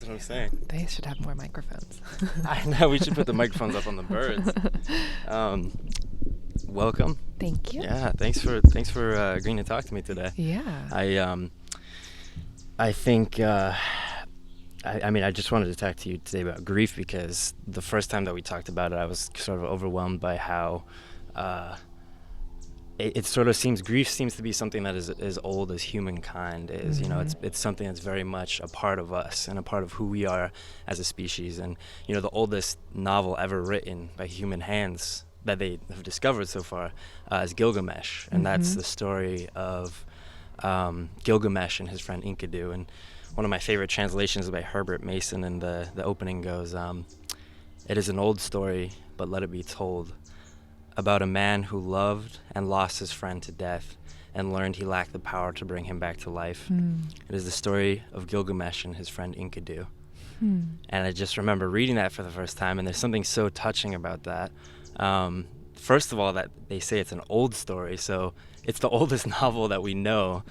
That's what I'm saying. They should have more microphones. I know, we should put the microphones up on the birds. Welcome. Thank you. Yeah, thanks for agreeing to talk to me today. Yeah. I think I just wanted to talk to you today about grief because the first time that we talked about it, I was sort of overwhelmed by how it sort of seems grief seems to be something that is as old as humankind is. You know, it's something that's very much a part of us and a part of who we are as a species. And you know, the oldest novel ever written by human hands that they have discovered so far is Gilgamesh, and that's the story of Gilgamesh and his friend Enkidu. And one of my favorite translations is by Herbert Mason, and the opening goes, "It is an old story, but let it be told, about a man who loved and lost his friend to death and learned he lacked the power to bring him back to life. It is the story of Gilgamesh and his friend Enkidu." And I just remember reading that for the first time, and there's something so touching about that. First of all, that they say it's an old story, so it's the oldest novel that we know.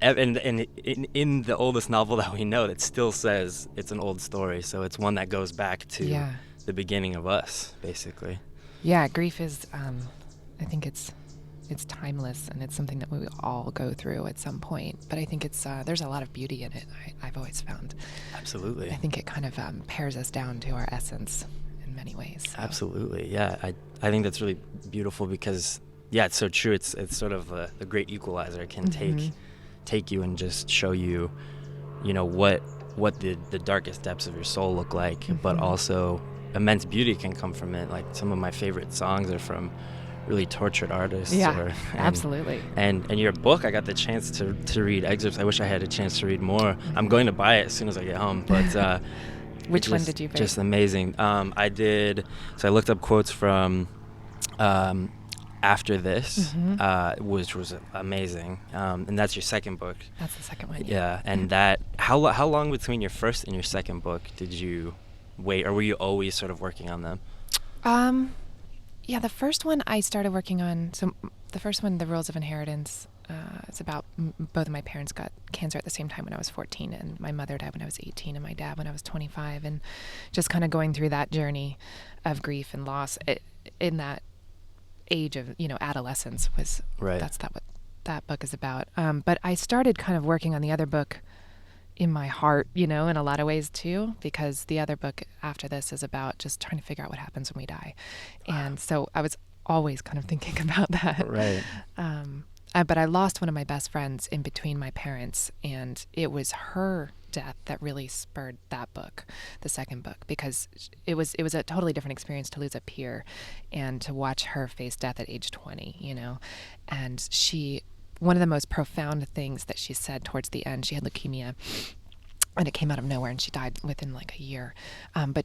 And in the oldest novel that we know, it still says it's an old story, so it's one that goes back to the beginning of us, basically. Yeah, grief is, I think it's timeless, and it's something that we all go through at some point. But I think it's there's a lot of beauty in it, I've always found. Absolutely. I think it kind of pares us down to our essence in many ways. So. Absolutely, yeah. I think that's really beautiful because, yeah, it's so true. It's sort of the great equalizer. It can take you and just show you, you know, what the darkest depths of your soul look like, but also immense beauty can come from it. Like some of my favorite songs are from really tortured artists. Absolutely. And your book, I got the chance to read excerpts. I wish I had a chance to read more. I'm going to buy it as soon as I get home, but Which one did you pick? Just amazing. I looked up quotes from After This, which was amazing. And that's your second book. That's the second one. Yeah. And that, how long between your first and your second book did you wait, or were you always sort of working on them? Yeah, the first one I started working on, so the first one, The Rules of Inheritance, it's about both of my parents got cancer at the same time when I was 14, and my mother died when I was 18, and my dad when I was 25, and just kind of going through that journey of grief and loss in that age of, you know, adolescence was, that's what that book is about. But I started kind of working on the other book in my heart, you know, in a lot of ways too, because the other book After This is about just trying to figure out what happens when we die. And so I was always kind of thinking about that. Right. But I lost one of my best friends in between my parents, and it was her death that really spurred that book, the second book, because it was a totally different experience to lose a peer and to watch her face death at age 20, you know. And one of the most profound things that she said towards the end, she had leukemia, and it came out of nowhere, and she died within like a year. But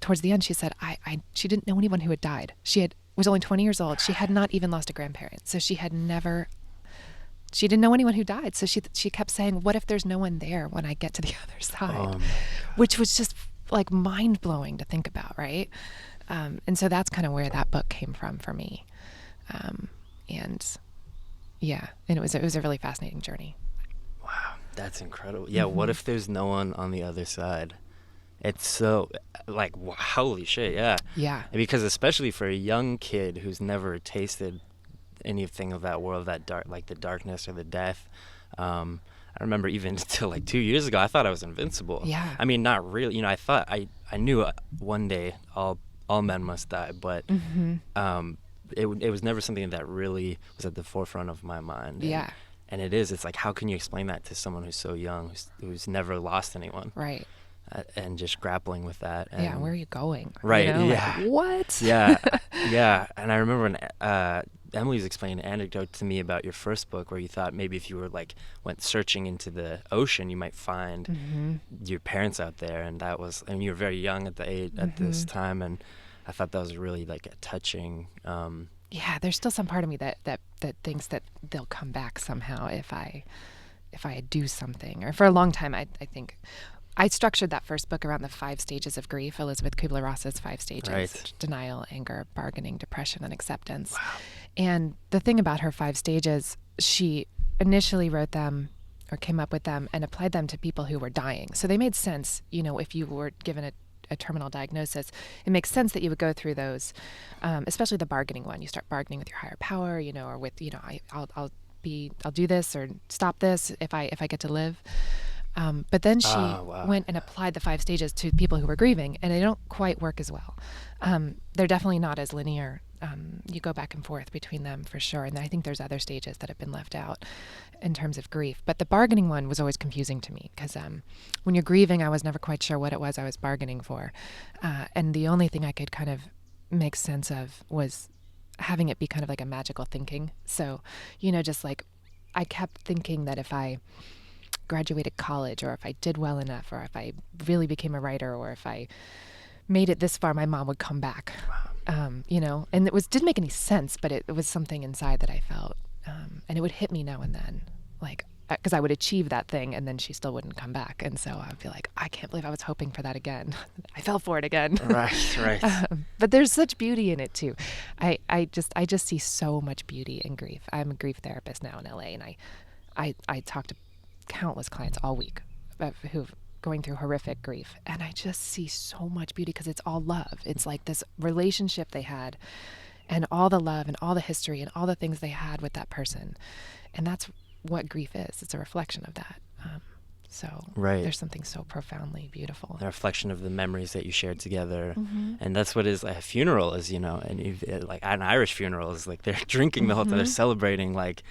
towards the end, she said, she didn't know anyone who had died. Was only 20 years old. She had not even lost a grandparent. So she didn't know anyone who died. So she kept saying, what if there's no one there when I get to the other side? Which was just like mind blowing to think about. Right. And so that's kind of where that book came from for me. And it was a really fascinating journey. Wow. That's incredible. Yeah. What if there's no one on the other side? It's so, like, holy shit, yeah. Yeah. Because especially for a young kid who's never tasted anything of that world, that like the darkness or the death. I remember even until like 2 years ago, I thought I was invincible. Yeah. I mean, not really. You know, I thought I knew one day all men must die, but it was never something that really was at the forefront of my mind. Yeah. And it's like, how can you explain that to someone who's so young, who's never lost anyone? Right. And just grappling with that. And where are you going? Right, you know? yeah. Like, what? Yeah, yeah. And I remember when Emily's explaining an anecdote to me about your first book where you thought maybe if you were went searching into the ocean, you might find your parents out there. And you were very young at this time. And I thought that was really like a touching... yeah, there's still some part of me that thinks that they'll come back somehow if I do something. Or for a long time, I think... I structured that first book around the 5 stages of grief, Elizabeth Kubler-Ross's 5 stages: right. Denial, anger, bargaining, depression, and acceptance. Wow. And the thing about her 5 stages, she initially wrote them or came up with them and applied them to people who were dying. So they made sense, if you were given a terminal diagnosis, it makes sense that you would go through those, especially the bargaining one. You start bargaining with your higher power, or with, I'll do this or stop this if I get to live. But then she went and applied the 5 stages to people who were grieving, and they don't quite work as well. They're definitely not as linear. You go back and forth between them for sure. And I think there's other stages that have been left out in terms of grief. But the bargaining one was always confusing to me because when you're grieving, I was never quite sure what it was I was bargaining for. And the only thing I could kind of make sense of was having it be kind of like a magical thinking. So, just like I kept thinking that if I graduated college, or if I did well enough, or if I really became a writer, or if I made it this far, my mom would come back. And it didn't make any sense, but it was something inside that I felt, and it would hit me now and then, like, because I would achieve that thing and then she still wouldn't come back. And so I would be like, I can't believe I was hoping for that again. I fell for it again. Right. But there's such beauty in it too. I just see so much beauty in grief. I'm a grief therapist now in LA, and I talk to countless clients all week who've going through horrific grief, and I just see so much beauty because it's all love. It's like this relationship they had, and all the love and all the history and all the things they had with that person, and that's what grief is. It's a reflection of that. There's something so profoundly beautiful. A reflection of the memories that you shared together. Mm-hmm. And that's what is a funeral is, and like an Irish funeral is like they're drinking the whole time, they're celebrating, like,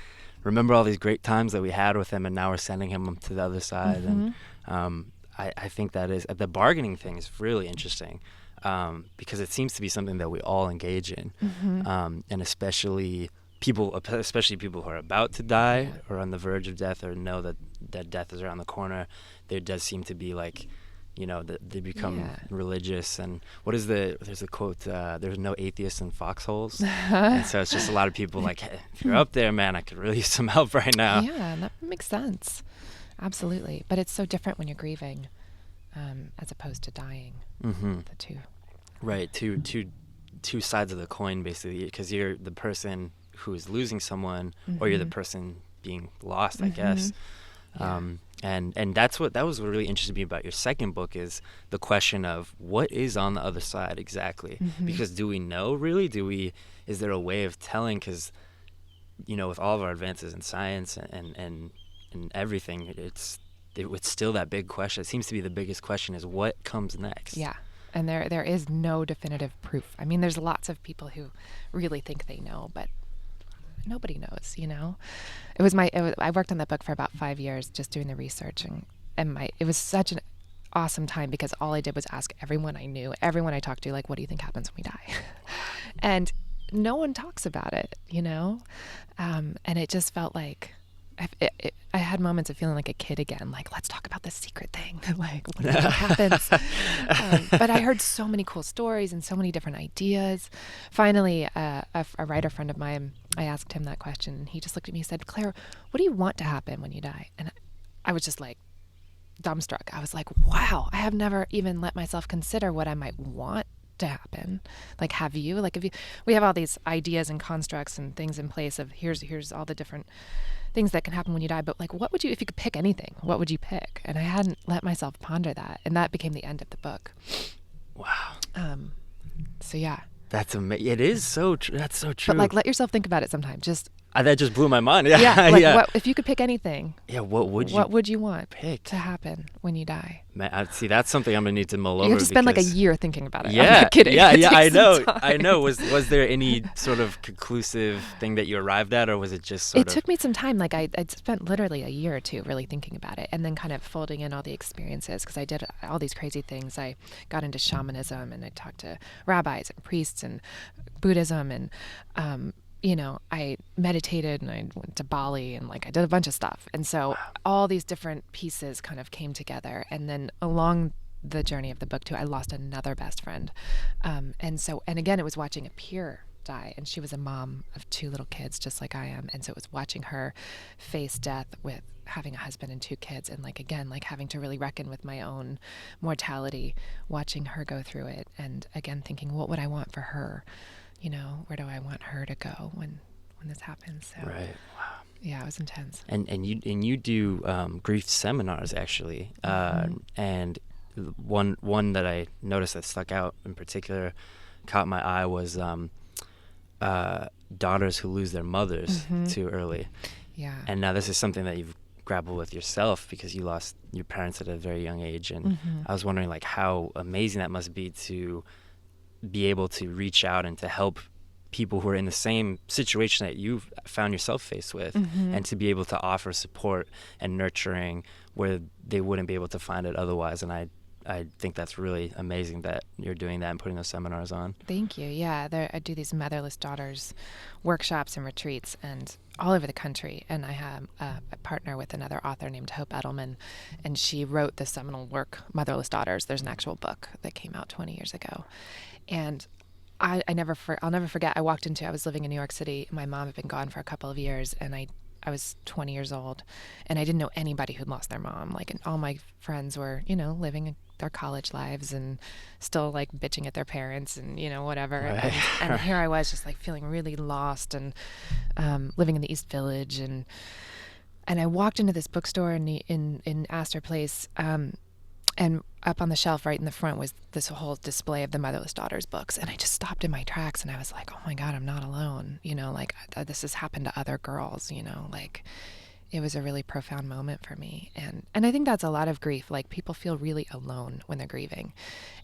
remember all these great times that we had with him, and now we're sending him to the other side. Mm-hmm. And I think that is the bargaining thing is really interesting, because it seems to be something that we all engage in, and especially people who are about to die or on the verge of death or know that death is around the corner. There does seem to be like, they become religious. And there's a quote, there's no atheists in foxholes. And so it's just a lot of people like, hey, if you're up there, man, I could really use some help right now. Yeah, that makes sense. Absolutely. But it's so different when you're grieving, as opposed to dying. Mm-hmm. The two. Right. Two sides of the coin, basically, because you're the person who is losing someone, or you're the person being lost, I guess. And that was what really interested me about your second book is the question of what is on the other side exactly. Because do we know really? Is there a way of telling? Because, with all of our advances in science and everything, it's still that big question. It seems to be the biggest question is what comes next. Yeah. And there is no definitive proof. I mean, there's lots of people who really think they know, but nobody knows, I worked on that book for about 5 years, just doing the research, and it was such an awesome time because all I did was ask everyone I knew, everyone I talked to, like, what do you think happens when we die? And no one talks about it, and it just felt like I had moments of feeling like a kid again, like, let's talk about this secret thing, like, what do you think happens? But I heard so many cool stories and so many different ideas. Finally, a writer friend of mine, I asked him that question, and he just looked at me and said, Claire, what do you want to happen when you die? And I was just like dumbstruck. I was like, wow, I have never even let myself consider what I might want to happen. Like, have you? Like, we have all these ideas and constructs and things in place of here's all the different things that can happen when you die, but like, what would you, if you could pick anything, what would you pick? And I hadn't let myself ponder that, and that became the end of the book. Wow. So yeah. That's amazing. It is so true. That's so true. But like, let yourself think about it sometime. Just that just blew my mind. Yeah. Yeah. Like, what, if you could pick anything? Yeah. What would you want pick to happen when you die? Man, see, that's something I'm gonna need to mull over. You have to spend like a year thinking about it. Yeah. I'm not kidding. Yeah. I know. Was there any sort of conclusive thing that you arrived at, or was it just sort of? It took me some time. Like I'd spent literally a year or two really thinking about it, and then kind of folding in all the experiences, because I did all these crazy things. I got into shamanism, and I talked to rabbis and priests and Buddhism, and I meditated, and I went to Bali, and like I did a bunch of stuff. And so all these different pieces kind of came together. And then along the journey of the book too, I lost another best friend. And again, it was watching a peer die, and she was a mom of 2 little kids, just like I am. And so it was watching her face death with having a husband and 2 kids, and like, again, like having to really reckon with my own mortality, watching her go through it. And again, thinking, what would I want for her? Where do I want her to go when this happens? So. Right. Wow. Yeah, it was intense. And you do grief seminars actually, and one that I noticed that stuck out in particular, caught my eye, was daughters who lose their mothers too early. Yeah. And now this is something that you've grappled with yourself because you lost your parents at a very young age, and I was wondering like how amazing that must be to be able to reach out and to help people who are in the same situation that you've found yourself faced with, and to be able to offer support and nurturing where they wouldn't be able to find it otherwise. And I think that's really amazing that you're doing that and putting those seminars on. Thank you. Yeah, I do these motherless daughters workshops and retreats and all over the country. And I have a partner with another author named Hope Edelman, and she wrote the seminal work, Motherless Daughters. There's an actual book that came out 20 years ago. And I'll never forget, I was living in New York City. My mom had been gone for a couple of years, and I was 20 years old, and I didn't know anybody who'd lost their mom. Like, and all my friends were, living their college lives and still like bitching at their parents and, whatever. Right. And here I was just like feeling really lost and living in the East Village. And I walked into this bookstore in Astor Place, and up on the shelf right in the front was this whole display of the Motherless Daughters books. And I just stopped in my tracks, and I was like, oh my God, I'm not alone. This has happened to other girls, like it was a really profound moment for me. And I think that's a lot of grief. Like, people feel really alone when they're grieving.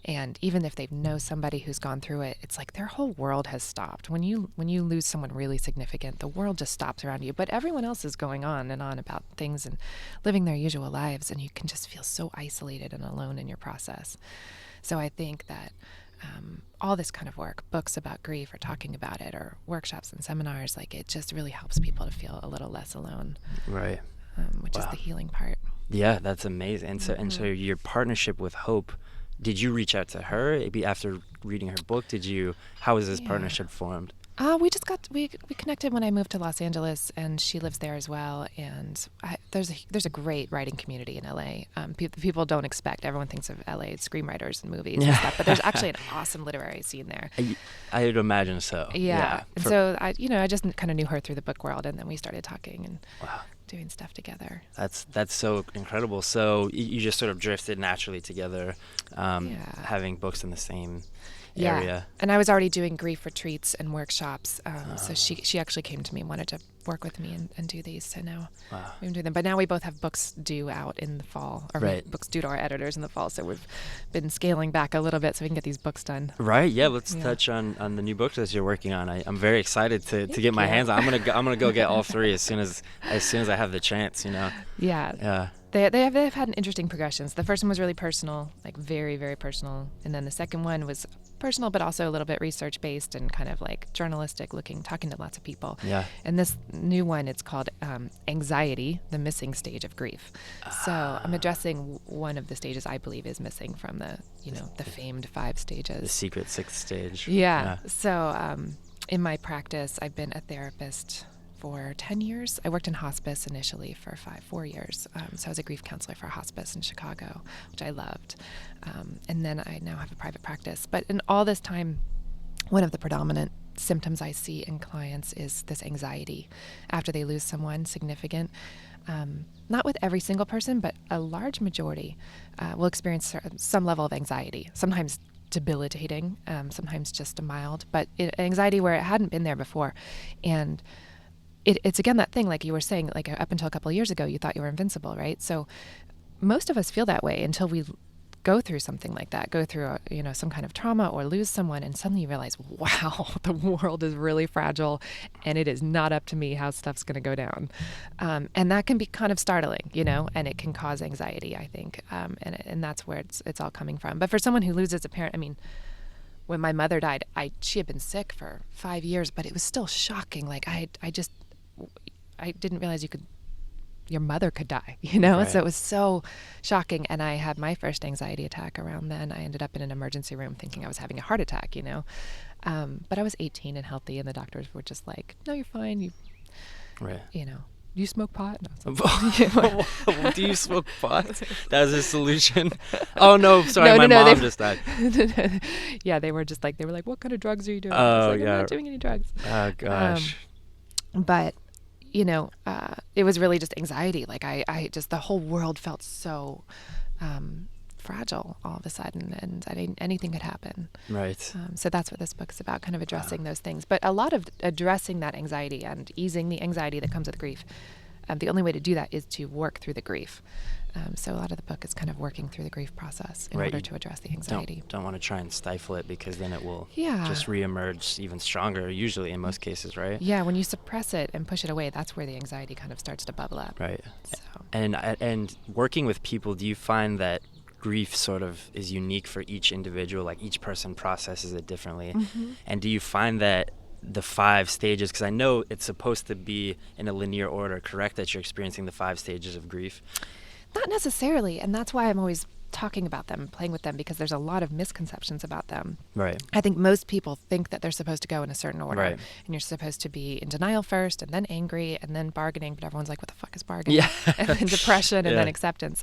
And even if they know somebody who's gone through it, it's like their whole world has stopped. When you lose someone really significant, the world just stops around you. But everyone else is going on and on about things and living their usual lives. And you can just feel so isolated and alone in your process. So I think that all this kind of work, books about grief or talking about it, or workshops and seminars, like, it just really helps people to feel a little less alone. Right. Which is the healing part. Yeah, that's amazing. And so your partnership with Hope, did you reach out to her maybe after reading her book? How was this partnership formed? We connected when I moved to Los Angeles, and she lives there as well. And there's a great writing community in LA. People don't expect. Everyone thinks of LA screenwriters and movies and stuff, but there's actually an awesome literary scene there. I would imagine so. Yeah. And so I just kind of knew her through the book world, and then we started talking and doing stuff together. That's so incredible. So you just sort of drifted naturally together, having books in the same area. And I was already doing grief retreats and workshops. So she actually came to me and wanted to work with me and do these. So now we've been doing them. But now we both have books due out in the fall, or books due to our editors in the fall. So we've been scaling back a little bit so we can get these books done. Right. Yeah. Let's touch on the new books that you're working on. I'm very excited to get my hands on. I'm gonna go get all three as soon as I have the chance. Yeah. Yeah. They've had an interesting progressions. The first one was really personal, like very, very personal. And then the second one was personal, but also a little bit research-based and kind of like journalistic looking, talking to lots of people. Yeah. And this new one, it's called Anxiety, the Missing Stage of Grief. So I'm addressing one of the stages I believe is missing from the famed 5 stages. The secret 6th stage. Yeah. So in my practice, I've been a therapist for 10 years. I worked in hospice initially for 4 years. So I was a grief counselor for hospice in Chicago, which I loved. And then I now have a private practice. But in all this time, one of the predominant symptoms I see in clients is this anxiety after they lose someone significant. Not with every single person, but a large majority will experience some level of anxiety, sometimes debilitating, sometimes just a mild, but anxiety where it hadn't been there before. And it's again that thing, like you were saying, like up until a couple of years ago, you thought you were invincible, right? So most of us feel that way until we go through something like that, go through some kind of trauma or lose someone, and suddenly you realize, wow, the world is really fragile, and it is not up to me how stuff's going to go down, and that can be kind of startling, and it can cause anxiety, I think, and that's where it's all coming from. But for someone who loses a parent, I mean, when my mother died, she had been sick for 5 years, but it was still shocking. Like I didn't realize your mother could die, Right. So it was so shocking. And I had my first anxiety attack around then. I ended up in an emergency room thinking I was having a heart attack, but I was 18 and healthy, and the doctors were just like, no, you're fine. Right. Do you smoke pot? And I was like, do you smoke pot? That was a solution. Oh no, sorry, my mom just died. Yeah, they were like, what kind of drugs are you doing? Oh, I was like, I'm not doing any drugs. Oh gosh. But it was really just anxiety. Like I just, the whole world felt so fragile all of a sudden, and anything could happen. Right. So that's what this book is about, kind of addressing those things. But a lot of addressing that anxiety and easing the anxiety that comes with grief. The only way to do that is to work through the grief. So a lot of the book is kind of working through the grief process in order to address the anxiety. Don't want to try and stifle it, because then it will Yeah. just reemerge even stronger, usually in most cases, right? Yeah, when you suppress it and push it away, that's where the anxiety kind of starts to bubble up. Right. So. And working with people, do you find that grief sort of is unique for each individual? Like each person processes it differently. Mm-hmm. And do you find that the 5 stages, because I know it's supposed to be in a linear order, correct, that you're experiencing the 5 stages of grief? Not necessarily, and that's why I'm always talking about them, playing with them, because there's a lot of misconceptions about them. Right. I think most people think that they're supposed to go in a certain order. Right. And you're supposed to be in denial first, and then angry, and then bargaining, but everyone's like, what the fuck is bargaining? Yeah. And then depression, and then acceptance.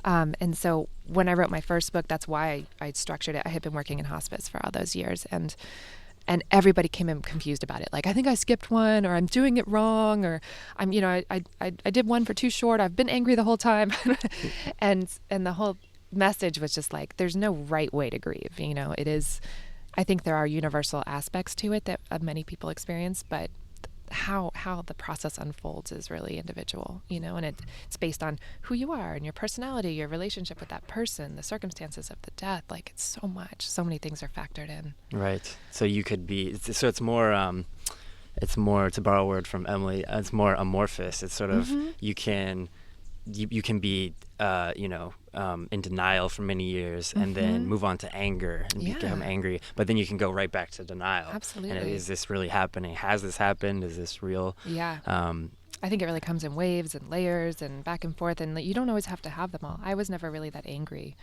And so when I wrote my first book, that's why I structured it. I had been working in hospice for all those years, and everybody came in confused about it. Like, I think I skipped one, or I'm doing it wrong, or I did one for too short. I've been angry the whole time. and the whole message was just like, there's no right way to grieve. It is, I think there are universal aspects to it that many people experience, but how the process unfolds is really individual, and it's based on who you are and your personality, your relationship with that person, the circumstances of the death. Like, it's so many things are factored in. Right. So you could be, so it's more, to borrow a word from Emily, it's more amorphous. It's sort of, you can be, in denial for many years, and then move on to anger and become angry, but then you can go right back to denial. Absolutely. And is this really happening? Has this happened? Is this real? Yeah. I think it really comes in waves and layers and back and forth, and you don't always have to have them all. I was never really that angry.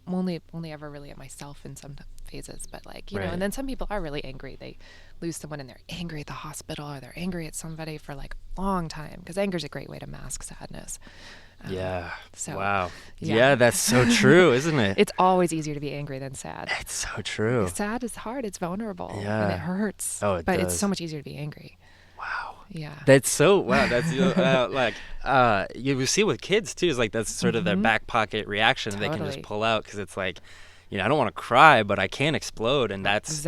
Only ever really at myself in some phases, but and then some people are really angry. They lose someone and they're angry at the hospital, or they're angry at somebody for like a long time, because anger is a great way to mask sadness. Wow. Yeah, that's so true, isn't it? It's always easier to be angry than sad. It's so true. Sad is hard. It's vulnerable. Yeah. And it hurts. Oh, it but does. It's so much easier to be angry. Wow. Yeah. That's so, wow. That's you see with kids too, is like, that's sort of their back pocket reaction. Totally. They can just pull out, because it's like, I don't want to cry, but I can explode. And that's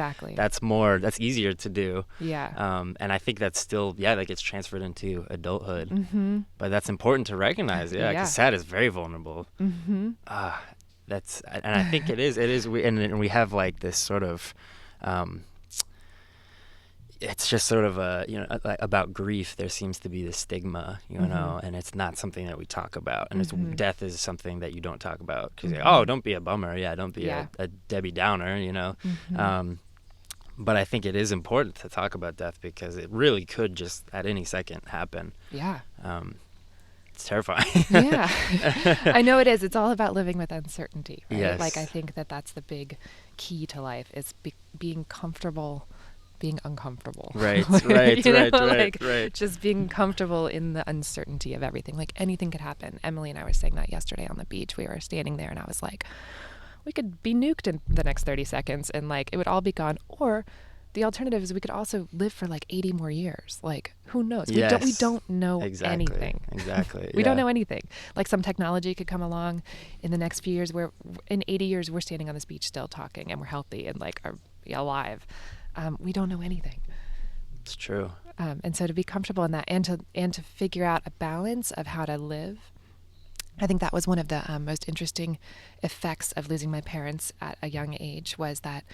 easier to do. Yeah. And I think that's still, that gets transferred into adulthood. But that's important to recognize. Yeah. Because sad is very vulnerable. And I think it is, and we have like this sort of, it's just sort of about grief. There seems to be this stigma, and it's not something that we talk about. And death is something that you don't talk about, because don't be a bummer. Yeah, don't be a Debbie Downer. But I think it is important to talk about death, because it really could just at any second happen. Yeah. It's terrifying. Yeah. I know it is. It's all about living with uncertainty. Right? Yes. Like, I think that's the big key to life, is being comfortable being uncomfortable. Right. Just being comfortable in the uncertainty of everything. Like, anything could happen. Emily and I were saying that yesterday on the beach. We were standing there, and I was like, we could be nuked in the next 30 seconds, and like, it would all be gone. Or the alternative is we could also live for like 80 more years. Like, who knows? Yes. We don't know anything. Exactly. We don't know anything. Like, some technology could come along in the next few years, where in 80 years we're standing on this beach still talking, and we're healthy and like are alive. We don't know anything. It's true. And so to be comfortable in that, and to figure out a balance of how to live, I think that was one of the most interesting effects of losing my parents at a young age, was that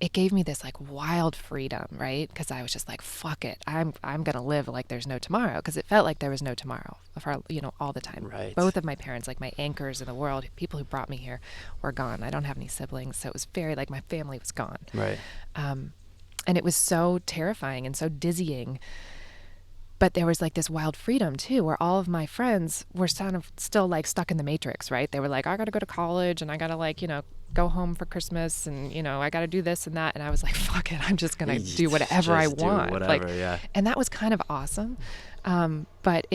it gave me this like wild freedom, right? Because I was just like, fuck it, I'm gonna live like there's no tomorrow, because it felt like there was no tomorrow for all the time. Right. Both of my parents, like my anchors in the world, people who brought me here, were gone. I don't have any siblings, so it was very like my family was gone. Right. And it was so terrifying and so dizzying. But there was like this wild freedom too, where all of my friends were kind of still like stuck in the matrix, right? They were like, I got to go to college, and I got to like, go home for Christmas, and, I got to do this and that. And I was like, fuck it, I'm just going to do whatever I want. And that was kind of awesome. But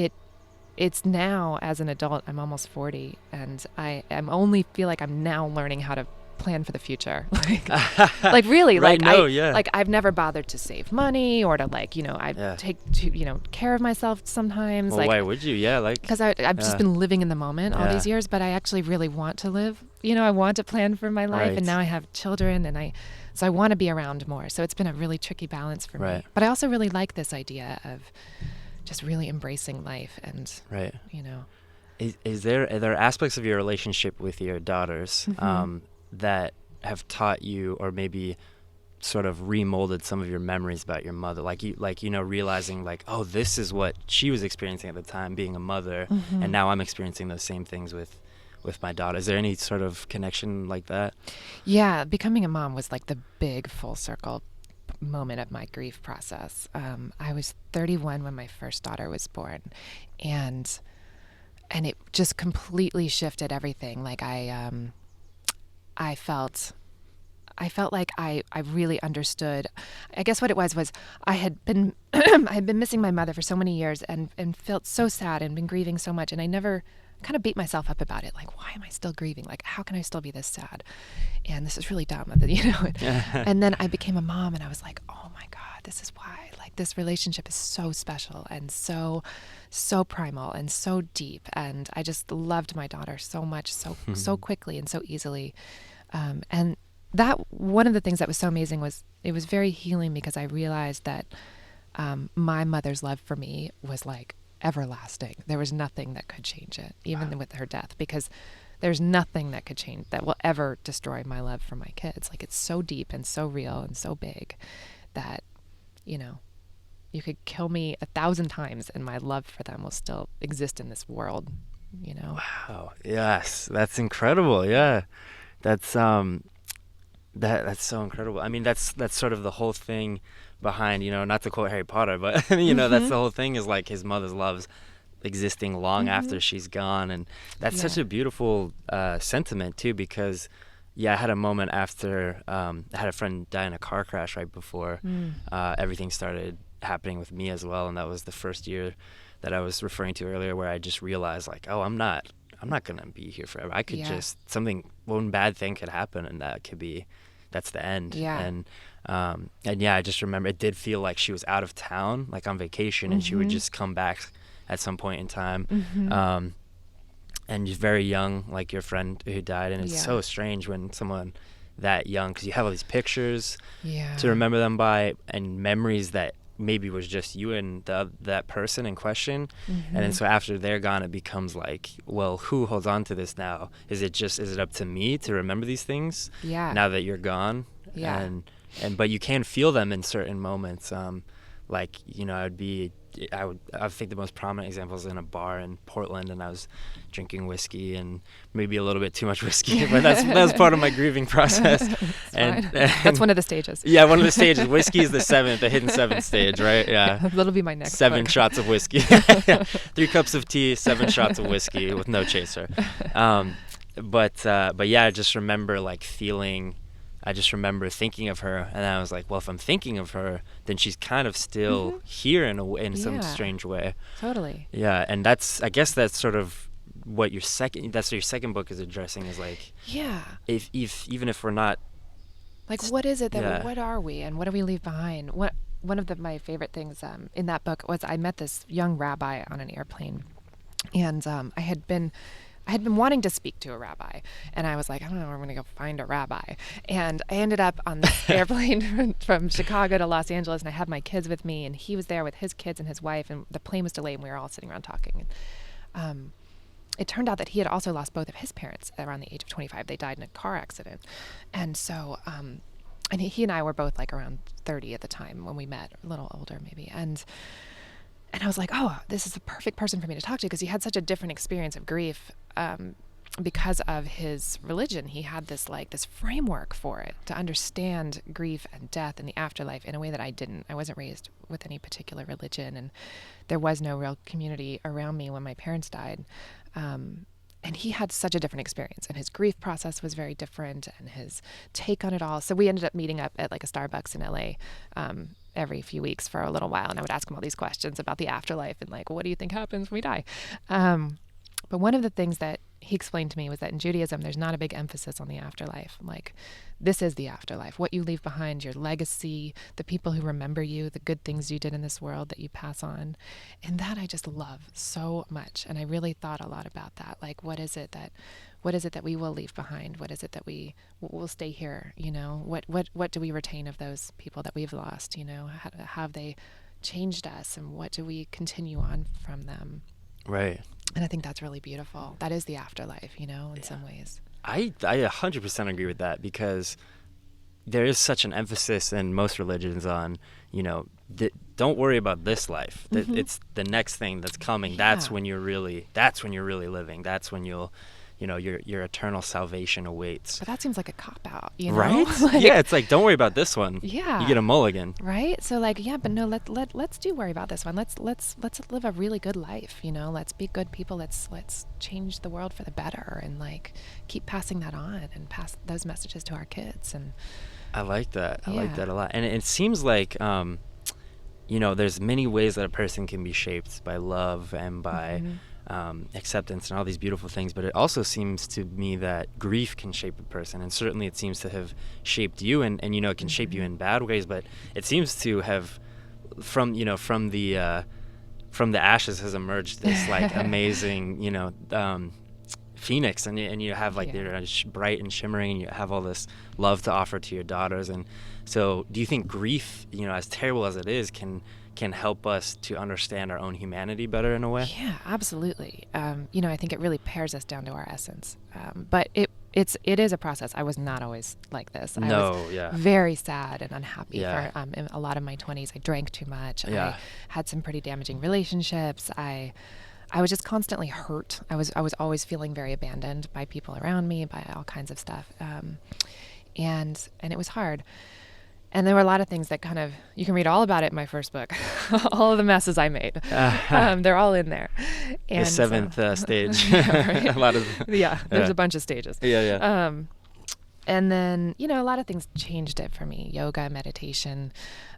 it's now, as an adult, I'm almost 40, and I only feel like I'm now learning how to plan for the future. Like really, right, like I've never bothered to save money or to I take care of myself sometimes. Well, why would you? Yeah, like because I've just been living in the moment all these years, but I actually really want to live. I want to plan for my life, and now I have children, and so I want to be around more. So it's been a really tricky balance for me. But I also really like this idea of just really embracing life and are there aspects of your relationship with your daughters that have taught you, or maybe sort of remolded some of your memories about your mother, realizing like, oh, this is what she was experiencing at the time, being a mother, and now I'm experiencing those same things with my daughter. Is there any sort of connection like that? Yeah, becoming a mom was like the big full circle moment of my grief process. I was 31 when my first daughter was born, and it just completely shifted everything. Like I felt like I really understood. I guess what it was I had been I had been missing my mother for so many years and felt so sad and been grieving so much, and I never kind of beat myself up about it. Like, why am I still grieving? Like, how can I still be this sad? And this is really dumb, And then I became a mom, and I was like, oh my God, this is why. Like, this relationship is so special and so primal and so deep. And I just loved my daughter so much, so quickly and so easily. And that one of the things that was so amazing was it was very healing, because I realized that my mother's love for me was like everlasting. There was nothing that could change it, even with her death, because there's nothing that could change that will ever destroy my love for my kids. Like, it's so deep and so real and so big that, you could kill me 1,000 times and my love for them will still exist in this world, Wow. Yes. That's incredible. Yeah. That's, that's so incredible. I mean, that's sort of the whole thing behind, not to quote Harry Potter, but that's the whole thing, is like his mother's love's existing long after she's gone. And that's such a beautiful sentiment too, because I had a moment after I had a friend die in a car crash right before everything started happening with me as well. And that was the first year that I was referring to earlier, where I just realized like, oh, I'm not gonna be here forever. I could just one bad thing could happen, and that's the end. And I just remember it did feel like she was out of town, like on vacation, and she would just come back at some point in time. And just very young, like your friend who died. And it's so strange when someone that young, because you have all these pictures to remember them by, and memories that maybe was just you and that person in question. And then so after they're gone, it becomes like, well, who holds on to this now? Is it up to me to remember these things now that you're gone? And but you can feel them in certain moments. Like, I think the most prominent example is in a bar in Portland, and I was drinking whiskey, and maybe a little bit too much whiskey, but that was part of my grieving process. And that's one of the stages. Yeah, one of the stages. Whiskey is the hidden seventh stage, right? Yeah. That'll be my next 7 book. shots of whiskey. 3 cups of tea, 7 shots of whiskey with no chaser. But I just remember thinking of her, and I was like, well, if I'm thinking of her, then she's kind of still here in some strange way. Totally. Yeah, and I guess that's sort of what your second book is addressing, is like, if even if we're not, like, what is it that what are we, and what do we leave behind? One of my favorite things in that book was I met this young rabbi on an airplane, and I had been wanting to speak to a rabbi, and I was like, I don't know, I'm going to go find a rabbi. And I ended up on this airplane from Chicago to Los Angeles, and I had my kids with me, and he was there with his kids and his wife, and the plane was delayed, and we were all sitting around talking. And it turned out that he had also lost both of his parents around the age of 25. They died in a car accident. And so, and he and I were both like around 30 at the time when we met, a little older maybe. And I was like, oh, this is the perfect person for me to talk to, because he had such a different experience of grief because of his religion. He had this framework for it, to understand grief and death and the afterlife in a way that I didn't. I wasn't raised with any particular religion, and there was no real community around me when my parents died. And he had such a different experience, and his grief process was very different, and his take on it all. So we ended up meeting up at like a Starbucks in LA every few weeks for a little while, and I would ask him all these questions about the afterlife and like, what do you think happens when we die? But one of the things that he explained to me was that in Judaism, there's not a big emphasis on the afterlife. Like, this is the afterlife. What you leave behind, your legacy, the people who remember you, the good things you did in this world that you pass on. And that I just love so much. And I really thought a lot about that. Like, what is it that we will leave behind? What is it that we will stay here? You know, what do we retain of those people that we've lost? You know, how have they changed us, and what do we continue on from them? Right. And I think that's really beautiful. That is the afterlife, you know, in some ways. I 100% agree with that, because there is such an emphasis in most religions on, you know, don't worry about this life. Mm-hmm. It's the next thing that's coming. Yeah. That's when you're really living. That's when you'll, you know, your eternal salvation awaits. But that seems like a cop-out, you know? Right? Like, yeah, it's like, don't worry about this one. Yeah. You get a mulligan. Right? So like, yeah, but no, let's do worry about this one. Let's live a really good life, you know? Let's be good people. Let's change the world for the better, and like keep passing that on and pass those messages to our kids. And I like that. I like that a lot. And it seems like, you know, there's many ways that a person can be shaped by love and by acceptance and all these beautiful things, but it also seems to me that grief can shape a person, and certainly it seems to have shaped you, and you know, it can shape you in bad ways, but it seems to have from the ashes has emerged this like amazing, you know, phoenix, and you have like they're bright and shimmering, and you have all this love to offer to your daughters. And so do you think grief, you know, as terrible as it is, can help us to understand our own humanity better in a way? Yeah, absolutely. You know, I think it really pares us down to our essence. But it is a process. I was not always like this. I was very sad and unhappy for a lot of my 20s. I drank too much. I had some pretty damaging relationships. I was just constantly hurt. I was always feeling very abandoned by people around me, by all kinds of stuff. And it was hard. And there were a lot of things that kind of, you can read all about it in my first book, all of the messes I made. They're all in there. And the seventh stage. Right? A lot of there's a bunch of stages. And then, you know, a lot of things changed it for me. Yoga, meditation.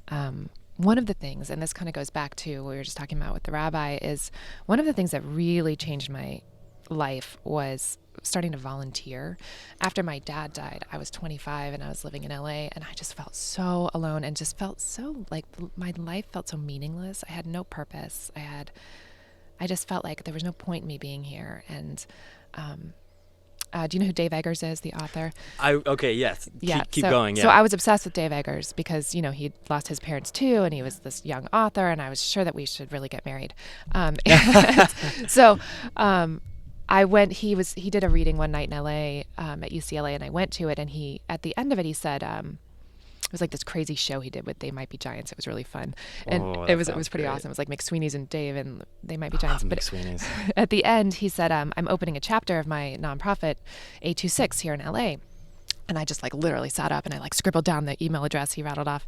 One of the things, and this kind of goes back to what we were just talking about with the rabbi, is one of the things that really changed my life was starting to volunteer. After my dad died, I was 25 and I was living in LA, and I just felt so alone and just felt so like my life felt so meaningless. I had no purpose. I just felt like there was no point in me being here. And do you know who Dave Eggers is, the author? Yes. Yeah. Keep going. Yeah. So I was obsessed with Dave Eggers because, you know, he'd lost his parents too, and he was this young author, and I was sure that we should really get married. So I went, he did a reading one night in LA at UCLA, and I went to it, and at the end of it, he said, it was like this crazy show he did with They Might Be Giants. It was really fun. And it was pretty awesome. It was like McSweeney's and Dave and They Might Be Giants. But McSweeney's. At the end, he said, I'm opening a chapter of my nonprofit, A26, here in LA. And I just like literally sat up and I like scribbled down the email address he rattled off.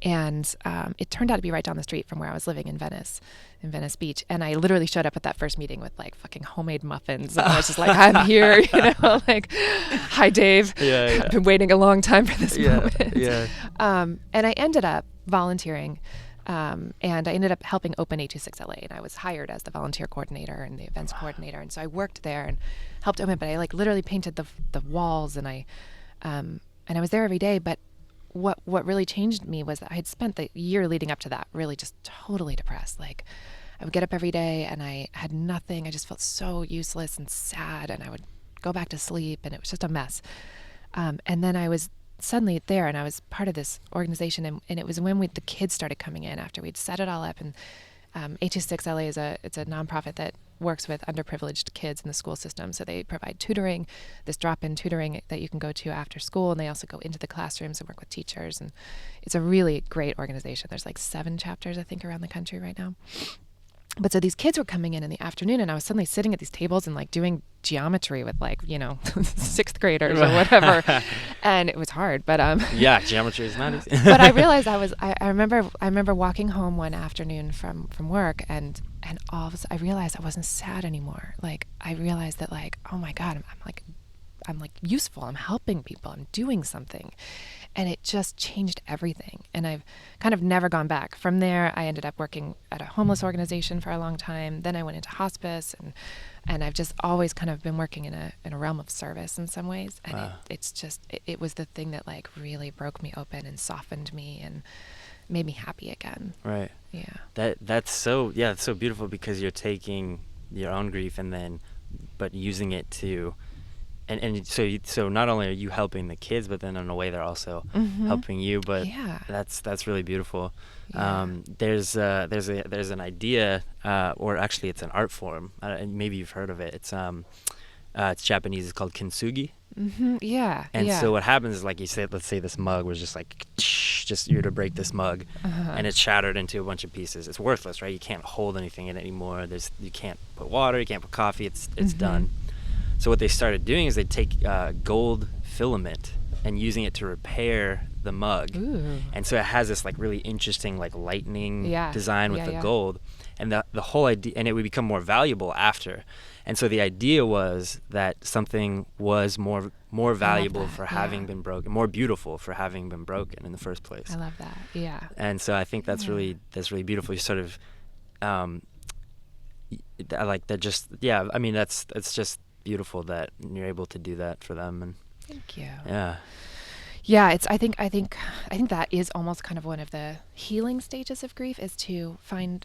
And it turned out to be right down the street from where I was living in Venice Beach. And I literally showed up at that first meeting with like fucking homemade muffins. And I was just like, I'm here, you know, like, hi, Dave. I've been waiting a long time for this moment. And I ended up volunteering. And I ended up helping open A26 LA, and I was hired as the volunteer coordinator and the events coordinator. And so I worked there and helped open, but I like literally painted the walls, and I was there every day. But what really changed me was that I had spent the year leading up to that really just totally depressed. Like I would get up every day and I had nothing. I just felt so useless and sad, and I would go back to sleep, and it was just a mess. And then I was suddenly there, and I was part of this organization, and it was when the kids started coming in after we'd set it all up. And A26 LA it's a nonprofit that works with underprivileged kids in the school system. So they provide tutoring, this drop-in tutoring that you can go to after school, and they also go into the classrooms and work with teachers. And it's a really great organization. There's like 7 chapters, I think, around the country right now. But so these kids were coming in the afternoon, and I was suddenly sitting at these tables and like doing geometry with like, you know, 6th graders or whatever. And it was hard, but geometry is not easy. But I realized I remember walking home one afternoon from work, and all of a sudden I realized I wasn't sad anymore. Like I realized that like, oh my God, I'm like useful. I'm helping people. I'm doing something. And it just changed everything. And I've kind of never gone back. From there, I ended up working at a homeless organization for a long time. Then I went into hospice, and I've just always kind of been working in a realm of service in some ways. And Wow. it was the thing that like really broke me open and softened me and made me happy again. Right. Yeah. That's so, yeah, it's so beautiful, because you're taking your own grief but using it to, and so not only are you helping the kids, but then in a way they're also helping you. But Yeah. that's really beautiful. Yeah. There's an idea, or actually it's an art form. And maybe you've heard of it. It's Japanese. It's called kintsugi. Yeah. And yeah. so what happens is, like you said, let's say this mug was just like, just you're to break this mug, and it's shattered into a bunch of pieces. It's worthless, right? You can't hold anything in it anymore. You can't put water, you can't put coffee. It's done. So what they started doing is they take gold filament and using it to repair the mug. Ooh. And so it has this like really interesting like lightning design with the yeah. gold, and the whole idea, and it would become more valuable after. And so the idea was that something was more valuable for having been broken, more beautiful for having been broken in the first place. I love that. Yeah. And so I think that's really beautiful. You sort of I like that. Just I mean it's just beautiful that you're able to do that for them. And Thank you. yeah. Yeah, I think that is almost kind of one of the healing stages of grief, is to find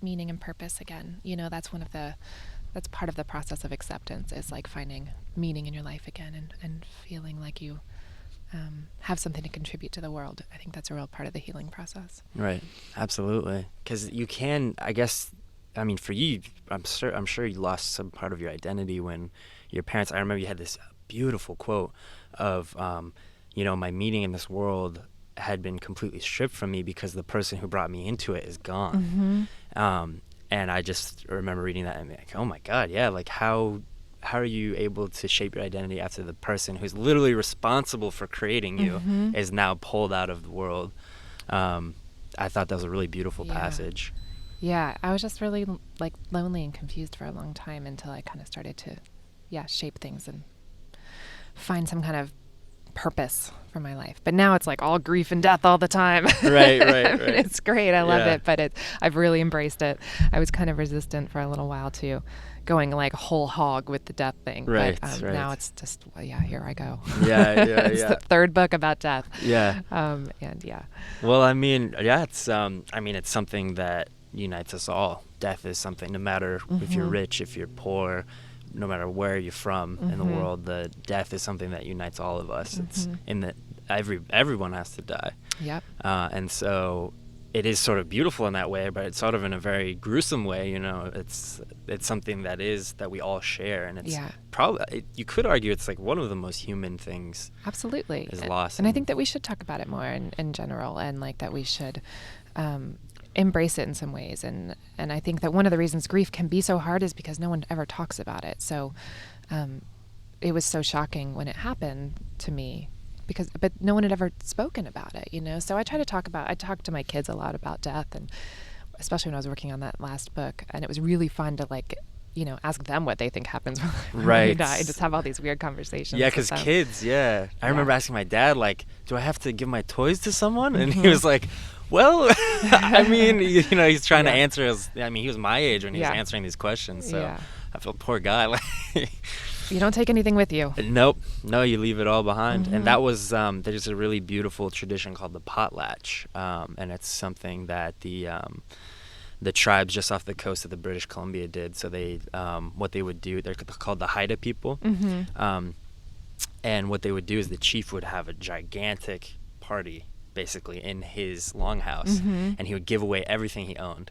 meaning and purpose again. You know, that's part of the process of acceptance, is like finding meaning in your life again, and feeling like you have something to contribute to the world. I think that's a real part of the healing process. Right. Absolutely. Because you can, I guess, I mean, for you, I'm sure you lost some part of your identity when your parents. I remember you had this beautiful quote of, my meaning in this world had been completely stripped from me because the person who brought me into it is gone. And I just remember reading that and being like, oh my God, yeah, like how are you able to shape your identity after the person who's literally responsible for creating you is now pulled out of the world? I thought that was a really beautiful passage. Yeah, I was just really like lonely and confused for a long time until I kind of started to, shape things and find some kind of purpose for my life. But now it's like all grief and death all the time. Right. It's great. I love it, but I've really embraced it. I was kind of resistant for a little while to going like whole hog with the death thing. Right. But now it's just, here I go. Yeah. It's the third book about death. Yeah. And yeah. Well, I mean, it's it's something that unites us all. Death is something, no matter if you're rich, if you're poor, no matter where you're from in the world, the death is something that unites all of us. It's in that everyone has to die. Yep. And so it is sort of beautiful in that way, but it's sort of in a very gruesome way. It's something that we all share, and it's probably, you could argue it's like one of the most human things. Absolutely. Is loss. And I think that we should talk about it more in general, and like that we should embrace it in some ways. And I think that one of the reasons grief can be so hard is because no one ever talks about it. So it was so shocking when it happened to me, but no one had ever spoken about it, So I talked to my kids a lot about death, and especially when I was working on that last book, and it was really fun to ask them what they think happens when we die, and just have all these weird conversations. Yeah, because kids, I remember asking my dad, like, do I have to give my toys to someone? And he was like, well, I mean, he's trying to answer he was my age when he was answering these questions, so I felt poor guy. You don't take anything with you. Nope. No, you leave it all behind. And that was, there's a really beautiful tradition called the Potlatch, and it's something that the tribes just off the coast of the British Columbia did. So they, what they would do, they're called the Haida people, and what they would do is the chief would have a gigantic party, basically, in his longhouse, and he would give away everything he owned.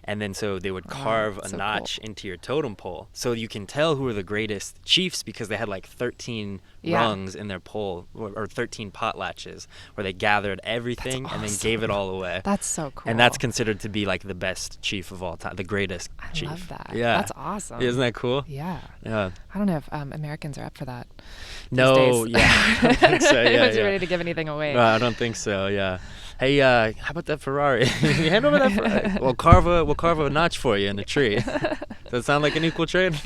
And then so they would carve a notch into your totem pole. So you can tell who are the greatest chiefs because they had like 13 rungs in their pole, or 13 potlatches, where they gathered everything and then gave it all away. That's so cool. And that's considered to be like the best chief of all time, the greatest chief. I love that. Yeah. That's awesome. Isn't that cool? Yeah. Yeah. I don't know if Americans are up for that. No, days. I don't think so. Yeah, Was ready to give anything away. No, I don't think so. Yeah. Hey, how about that Ferrari? Hand over that Ferrari. We'll carve a notch for you in the tree. Does that sound like an equal trade?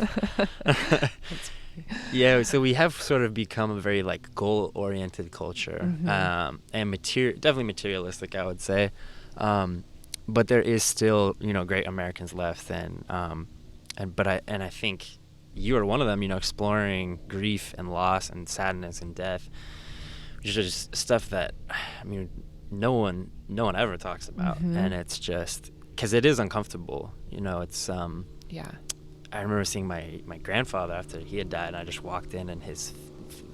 Yeah, so we have sort of become a very like goal-oriented culture, and definitely materialistic, I would say. But there is still, great Americans left, and I think you are one of them. Exploring grief and loss and sadness and death, which is just stuff that, I mean, no one ever talks about, and it's just because it is uncomfortable. It's Yeah. I remember seeing my grandfather after he had died, and I just walked in, and his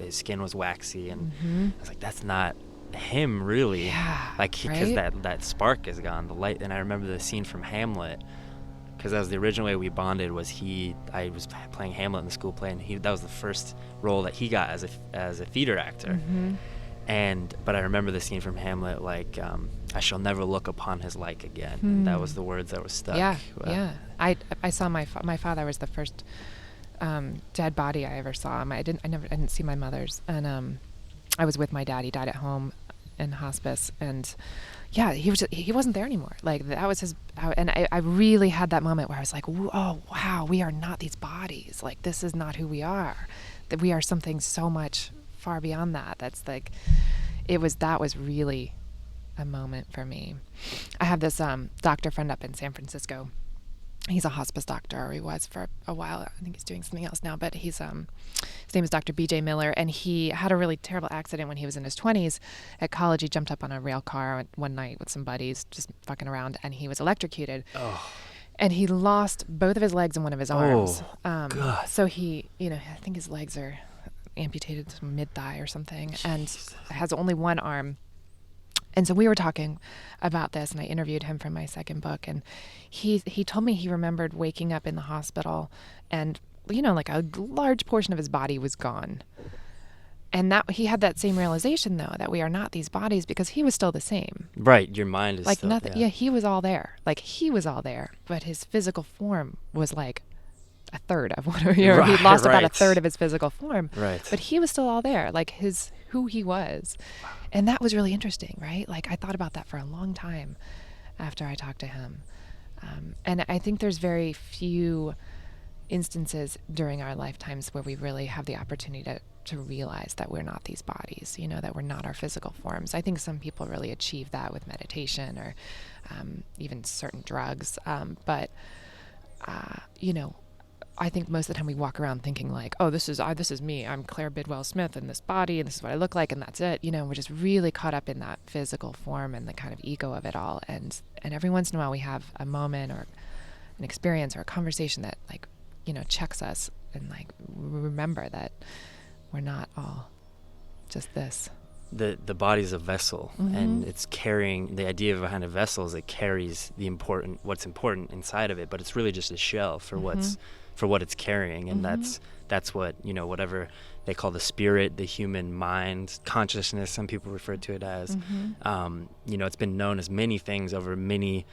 skin was waxy, and I was like, that's not him, really. Yeah, because right? that spark is gone, the light. And I remember the scene from Hamlet, because that was the original way we bonded. I was playing Hamlet in the school play, and that was the first role that he got as a theater actor. But I remember the scene from Hamlet, like, I shall never look upon his like again. And that was the words that was stuck. Yeah, I saw my father was the first dead body I ever saw. I didn't see my mother's, and I was with my dad. He died at home in hospice, and yeah, he wasn't there anymore. Like, that was his. And I really had that moment where I was like, oh wow, we are not these bodies. Like, this is not who we are. That we are something so much far beyond that. That's like, that was really a moment for me. I have this doctor friend up in San Francisco. He's a hospice doctor, or he was for a while. I think he's doing something else now, but his name is Dr. B.J. Miller, and he had a really terrible accident when he was in his 20s. At college, he jumped up on a rail car one night with some buddies, just fucking around, and he was electrocuted. Oh. And he lost both of his legs and one of his arms. God. So he, I think his legs are amputated to mid-thigh or something, and has only one arm. And so we were talking about this, and I interviewed him for my second book, and he told me he remembered waking up in the hospital, and like a large portion of his body was gone. And that he had that same realization, though, that we are not these bodies, because he was still the same. Right, your mind is like still, nothing. Yeah, he was all there. Like, he was all there, but his physical form was like a third of what he lost about a third of his physical form. Right. But he was still all there, like who he was. Wow. And that was really interesting, right? Like, I thought about that for a long time after I talked to him. And I think there's very few instances during our lifetimes where we really have the opportunity to realize that we're not these bodies, that we're not our physical forms. I think some people really achieve that with meditation or even certain drugs. But I think most of the time we walk around thinking like, oh, this is me. I'm Claire Bidwell Smith in this body, and this is what I look like, and that's it. We're just really caught up in that physical form and the kind of ego of it all. And every once in a while we have a moment or an experience or a conversation that, like, checks us, and like, remember that we're not all just this. The body's a vessel, and it's carrying, the idea behind a vessel is it carries what's important inside of it, but it's really just a shell for what it's carrying. And that's what, whatever they call the spirit, the human mind, consciousness, some people refer to it as. It's been known as many things over many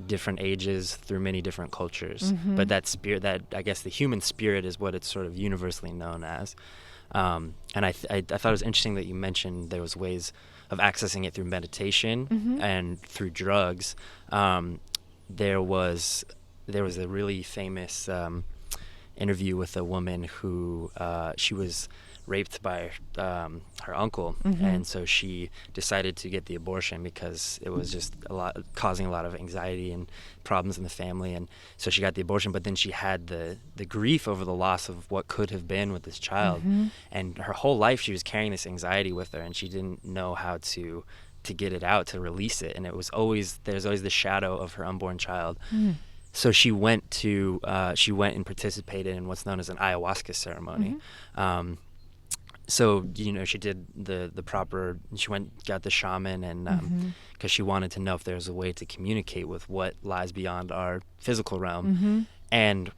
different ages through many different cultures. But that spirit, that, I guess, the human spirit is what it's sort of universally known as. And I thought it was interesting that you mentioned there was ways of accessing it through meditation and through drugs. There was a really famous interview with a woman who she was raped by her uncle, and so she decided to get the abortion because it was just causing a lot of anxiety and problems in the family. And so she got the abortion, but then she had the grief over the loss of what could have been with this child, and her whole life she was carrying this anxiety with her, and she didn't know how to get it out, to release it, and there's always the shadow of her unborn child. So she went and participated in what's known as an ayahuasca ceremony. So, she did the proper, she got the shaman, and because she wanted to know if there was a way to communicate with what lies beyond our physical realm. And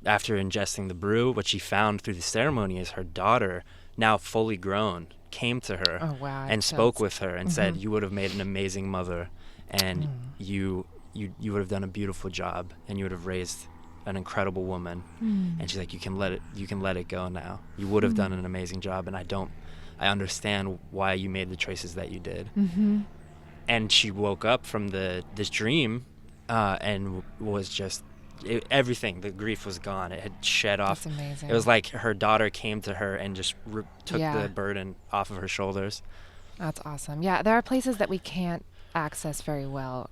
after ingesting the brew, what she found through the ceremony is her daughter, now fully grown, came to her and spoke with her and said, "You would have made an amazing mother, and you would have done a beautiful job, and you would have raised an incredible woman." And she's like, you can let it go now. You would have done an amazing job, and I understand why you made the choices that you did. And she woke up from this dream and was just everything, the grief was gone. It had shed off. That's amazing. It was like her daughter came to her and just took Yeah. the burden off of her shoulders. That's awesome. Yeah, there are places that we can't access very well,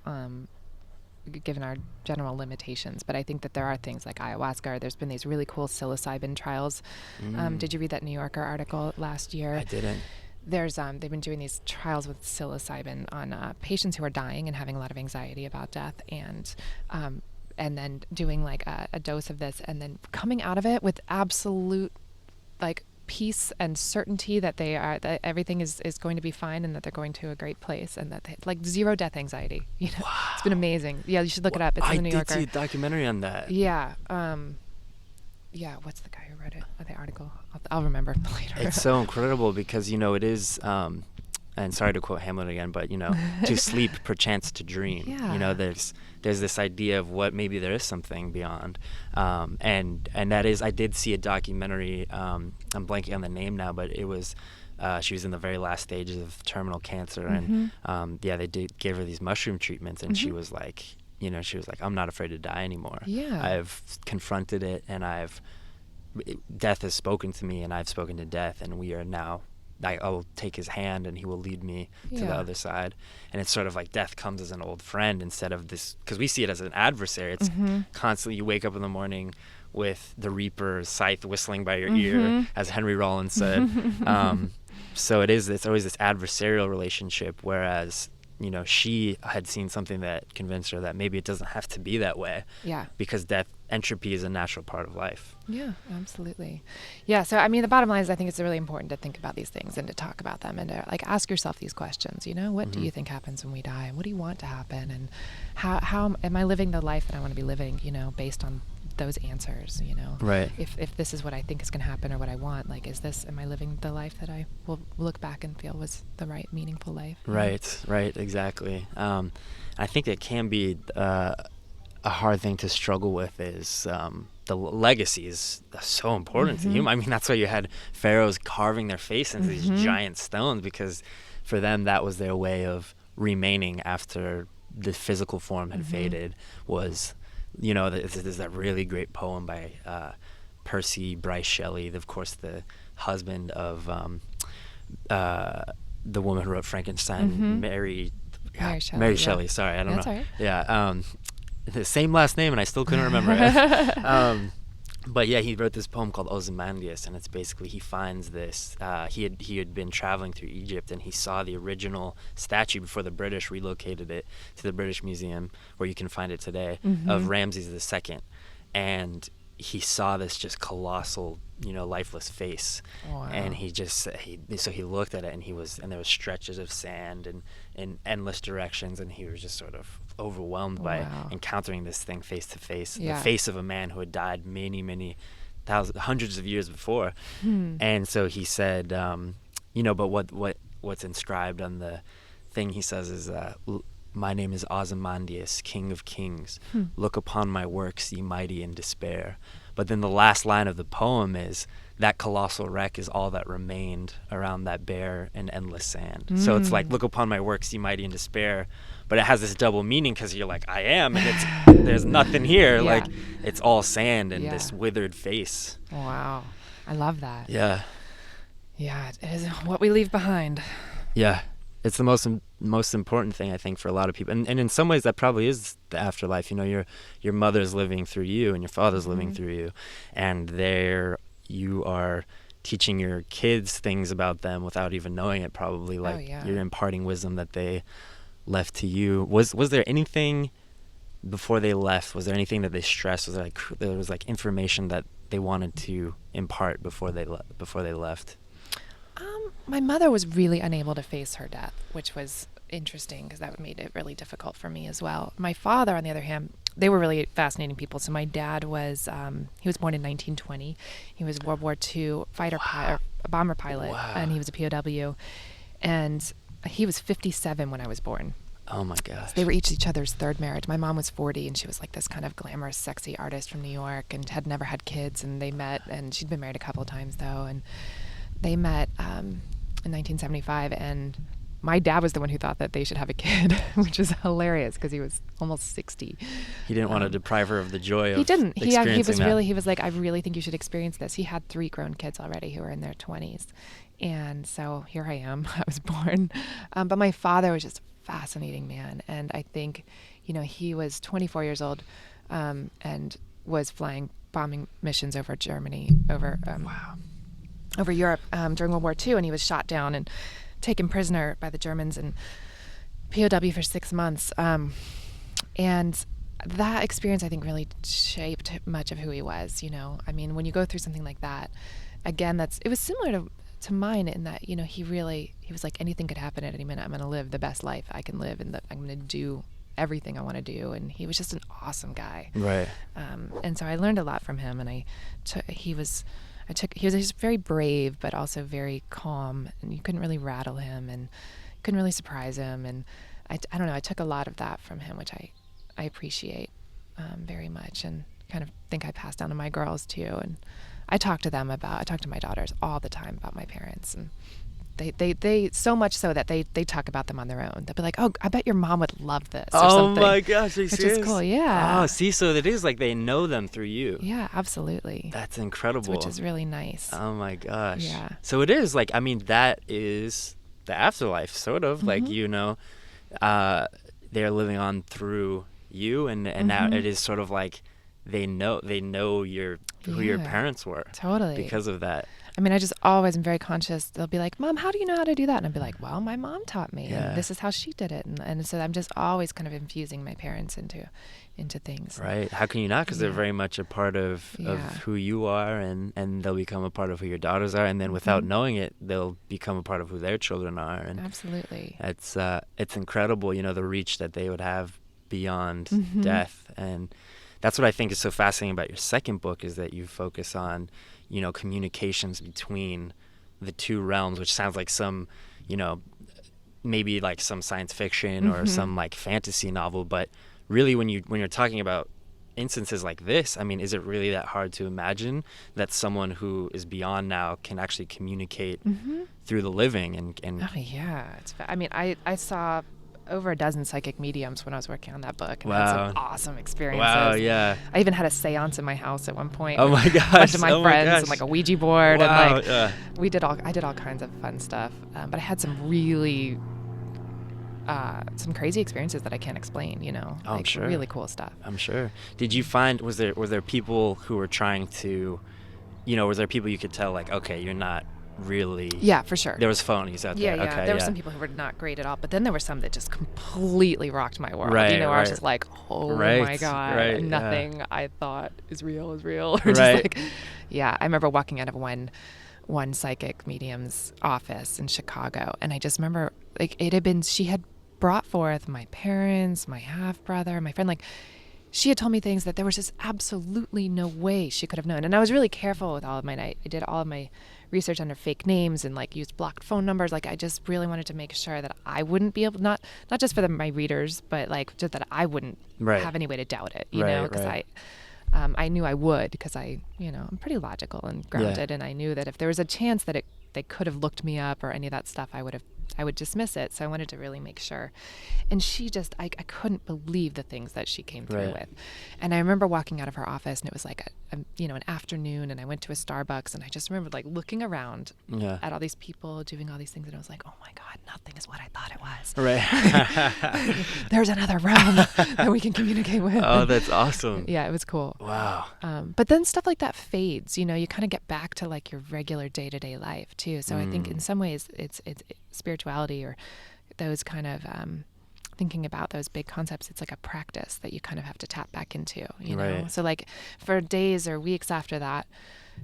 given our general limitations. But I think that there are things like ayahuasca. There's been these really cool psilocybin trials. Did you read that New Yorker article last year? I didn't. There's they've been doing these trials with psilocybin on patients who are dying and having a lot of anxiety about death, and then doing like a dose of this, and then coming out of it with absolute like peace and certainty that that everything is going to be fine, and that they're going to a great place, and that they, like, zero death anxiety. You know, Wow. It's been amazing. Yeah, you should look it up. It's in the New Yorker. I did see a documentary on that. Yeah. Yeah. What's the guy who wrote it? The article. I'll remember later. It's so incredible because, you know, it is, and sorry to quote Hamlet again, but, you know, to sleep perchance to dream. Yeah. You know, there's this idea of what maybe there is something beyond. And that is, I did see a documentary, I'm blanking on the name now, but it was, she was in the very last stages of terminal cancer. And they gave her these mushroom treatments, and she was like, you know, she was like, I'm not afraid to die anymore. Yeah. I've confronted it, and death has spoken to me, and I've spoken to death, and we are now, I'll take his hand and he will lead me to the other side. And it's sort of like death comes as an old friend instead of this, because we see it as an adversary. It's constantly, you wake up in the morning with the Reaper's scythe whistling by your ear, as Henry Rollins said. So it's always this adversarial relationship, whereas, you know, she had seen something that convinced her that maybe it doesn't have to be that way. Yeah. Because entropy is a natural part of life. Yeah, absolutely. Yeah, so I mean, the bottom line is I think it's really important to think about these things and to talk about them and to, like, ask yourself these questions, you know, what do you think happens when we die, and what do you want to happen, and how am I living the life that I want to be living, you know, based on those answers, you know. Right. If this is what I think is going to happen or what I want, like, am I living the life that I will look back and feel was the right, meaningful life? Right, exactly. I think it can be a hard thing to struggle with is the legacy is so important to you. I mean, that's why you had pharaohs carving their face into these giant stones, because for them that was their way of remaining after the physical form had faded. Was, you know, there's that really great poem by Percy Bryce Shelley, of course the husband of the woman who wrote Frankenstein, Mary Shelley. Sorry, I don't know. All right. Yeah, the same last name, and I still couldn't remember it. But yeah, he wrote this poem called Ozymandias, and it's basically, he finds this. He had been traveling through Egypt, and he saw the original statue before the British relocated it to the British Museum, where you can find it today, of Ramses II, and he saw this just colossal, you know, lifeless face. Wow. And he looked at it, and there was stretches of sand and in endless directions, and he was just sort of overwhelmed by encountering this thing face to face, the face of a man who had died many hundreds of years before. And so he said, you know, but what's inscribed on the thing, he says, is my name is Ozymandias, King of Kings. Look upon my works, ye mighty in despair. But then the last line of the poem is, that colossal wreck is all that remained around that bare and endless sand. So it's like, look upon my works, ye mighty in despair. But it has this double meaning, because you're like, I am, and there's nothing here. Like, it's all sand and this withered face. Wow. I love that. Yeah. Yeah, it is what we leave behind. Yeah. It's the most important thing, I think, for a lot of people. And in some ways, that probably is the afterlife. You know, your mother's living through you, and your father's living through you. And there you are teaching your kids things about them without even knowing it, probably. Like, you're imparting wisdom that they left to you. Was there anything before they left? Was there anything that they stressed? Was there was information that they wanted to impart before they left? My mother was really unable to face her death, which was interesting, because that made it really difficult for me as well. My father, on the other hand, they were really fascinating people. So my dad was, he was born in 1920. He was a World War II bomber pilot, and he was a POW. And he was 57 when I was born. Oh my gosh. They were each other's third marriage. My mom was 40, and she was like this kind of glamorous, sexy artist from New York, and had never had kids. And they met, and she'd been married a couple of times though. And they met in 1975, and my dad was the one who thought that they should have a kid, which is hilarious because he was almost 60. He didn't want to deprive her of the joy of He didn't. He was that. really, he was like, I really think you should experience this. He had 3 grown kids already who were in their 20s. And so here I am. I was born. But my father was just a fascinating man. And I think, he was 24 years old and was flying bombing missions over Germany, over Europe during World War II. And he was shot down and taken prisoner by the Germans and POW for 6 months. And that experience, I think, really shaped much of who he was. I mean, when you go through something like that, again, it was similar to mine in that, he was like, anything could happen at any minute. I'm going to live the best life I can live, and I'm going to do everything I want to do. And he was just an awesome guy. Right. And so I learned a lot from him, and he was very brave, but also very calm, and you couldn't really rattle him and couldn't really surprise him. And I don't know, I took a lot of that from him, which I appreciate very much, and kind of think I passed down to my girls too. And I talk to my daughters all the time about my parents, and they so much so that they talk about them on their own. They'll be like, "Oh, I bet your mom would love this," or something. Oh my gosh, are you which serious? is cool, yeah. Oh, see, so it is like they know them through you. Yeah, absolutely. That's incredible. Which is really nice. Oh my gosh. Yeah. So it is like, I mean, that is the afterlife, sort of. Like, they're living on through you, and now it is sort of like they know who your parents were. Totally. Because of that. I mean, I just always am very conscious. They'll be like, "Mom, how do you know how to do that?" And I'll be like, "Well, my mom taught me, and this is how she did it." And so I'm just always kind of infusing my parents into things. Right. How can you not? Because they're very much a part of who you are, and they'll become a part of who your daughters are, and then without knowing it, they'll become a part of who their children are. And absolutely. It's incredible, the reach that they would have beyond death. And that's what I think is so fascinating about your second book, is that you focus on communications between the two realms, which sounds like some, maybe like some science fiction or some like fantasy novel. But really, when you're talking about instances like this, I mean, is it really that hard to imagine that someone who is beyond now can actually communicate through the living? And oh yeah, I mean, I saw over a dozen psychic mediums when I was working on that book, and wow. had some awesome experiences. Wow, yeah. I even had a seance in my house at one point. Oh my gosh. A bunch of my friends and like a Ouija board, wow, and like I did all kinds of fun stuff. But I had some really some crazy experiences that I can't explain, Oh, like I'm sure. Really cool stuff. I'm sure. Did you find, were there people who were trying to, was there people you could tell, like, okay, you're not really... Yeah, for sure. There was phonies out there. Yeah. Okay, there were some people who were not great at all, but then there were some that just completely rocked my world. Right, I was just like, oh my God, nothing I thought is real. Or just like, I remember walking out of one psychic medium's office in Chicago, and I just remember, like, she had brought forth my parents, my half brother, my friend, like, she had told me things that there was just absolutely no way she could have known. And I was really careful with all of mine. I did all of my research under fake names and like used blocked phone numbers. Like, I just really wanted to make sure that I wouldn't be able, not just for my readers, but like just that I wouldn't have any way to doubt it, you know, because I knew I would, because I'm pretty logical and grounded, and I knew that if there was a chance that they could have looked me up or any of that stuff, I would dismiss it. So I wanted to really make sure. And she just, I couldn't believe the things that she came through with. And I remember walking out of her office, and it was like an afternoon, and I went to a Starbucks, and I just remember like looking around at all these people doing all these things, and I was like, oh my God, nothing is what I thought it was. Right. There's another realm that we can communicate with. Oh, that's awesome. Yeah, it was cool. Wow. But then stuff like that fades, you kind of get back to like your regular day-to-day life too. So I think in some ways it's spirituality, or those kind of thinking about those big concepts, it's like a practice that you kind of have to tap back into, you know? So like for days or weeks after that